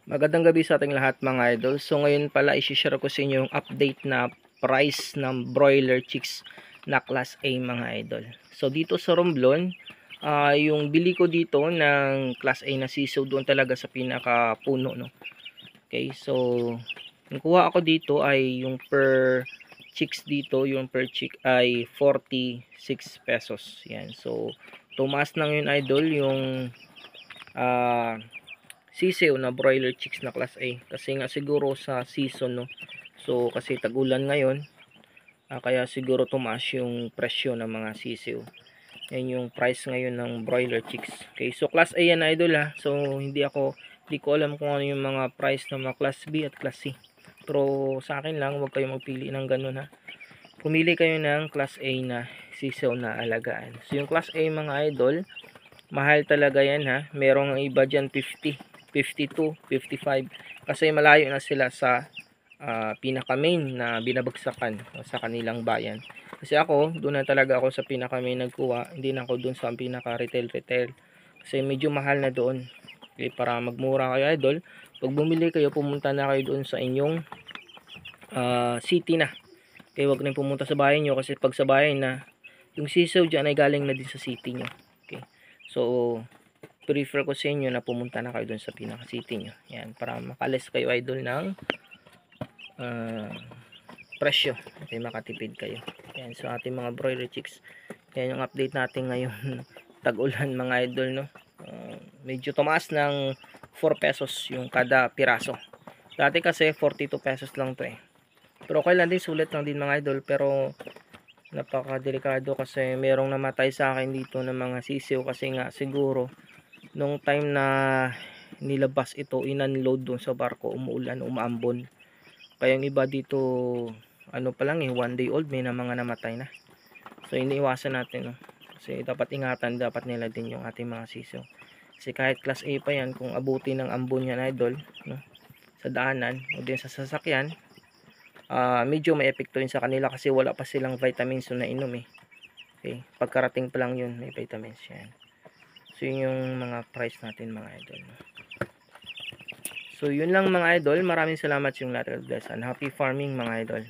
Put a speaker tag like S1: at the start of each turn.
S1: Magandang gabi sa ating lahat mga idol. So ngayon pala i-share ko sa inyo yung update na price ng broiler chicks na class A mga idol. So dito sa Romblon, yung bili ko dito ng class A na siso doon talaga sa pinaka-puno, no. Okay, so yung kuha ako dito ay yung per chicks dito, yung per chick ay 46 pesos. Yan. So tumaas na ngayon idol yung sisiw na broiler chicks na class A kasi nga siguro sa season, no. So kasi tag-ulan ngayon, kaya siguro tumaas yung presyo ng mga sisiw. Yan yung price ngayon ng broiler chicks. Okay, so class A yan idol ha. So hindi ko alam kung ano yung mga price ng mga class B at class C. Pero sa akin lang, huwag kayo magpili ng ganun ha. Pumili kayo ng class A na sisiw na alagaan. So yung class A mga idol, mahal talaga yan ha. Merong iba dyan 50, 52, 55 kasi malayo na sila sa pinaka main na binabagsakan sa kanilang bayan. Kasi ako, doon na talaga ako sa pinaka main nagkuha, hindi na ako doon sa pinaka retail kasi medyo mahal na doon. Okay, para magmura kayo idol, pag bumili kayo, pumunta na kayo doon sa inyong city na. Okay, wag na pumunta sa bahay nyo kasi pag sa bahay na, yung sisaw dyan ay galing na din sa city nyo. Okay, so prefer ko sa inyo na pumunta na kayo dun sa pinaka city nyo. Yan, para makalis kayo idol ng presyo. Okay, makatipid kayo. Yan, so ating mga broiler chicks. Yan yung update natin ngayon. Tag-ulan mga idol, no. Medyo tumaas ng 4 pesos yung kada piraso. Dati kasi 42 pesos lang to eh. Pero okay lang din, sulit lang din mga idol. Pero napaka-delikado kasi merong namatay sa akin dito ng mga sisiw kasi nga siguro nung time na nilabas ito, in-unload doon sa barko, umuulan, umaambon. Kaya yung iba dito, ano pa lang 1 day old, may na mga namatay na. So iniiwasan natin, no? Kasi dapat ingatan dapat nila din yung ating mga sisiw. Kasi kahit class A pa yan, kung abuti ng ambon yan idol, no? Sa daanan o din sa sasakyan, medyo may epekto yun sa kanila kasi wala pa silang vitamins na inom eh. Okay, pagkarating pa lang yun, may vitamins yan. So yun yung mga price natin mga idol. So yun lang mga idol, maraming salamat yung lahat. God bless and happy farming mga idol.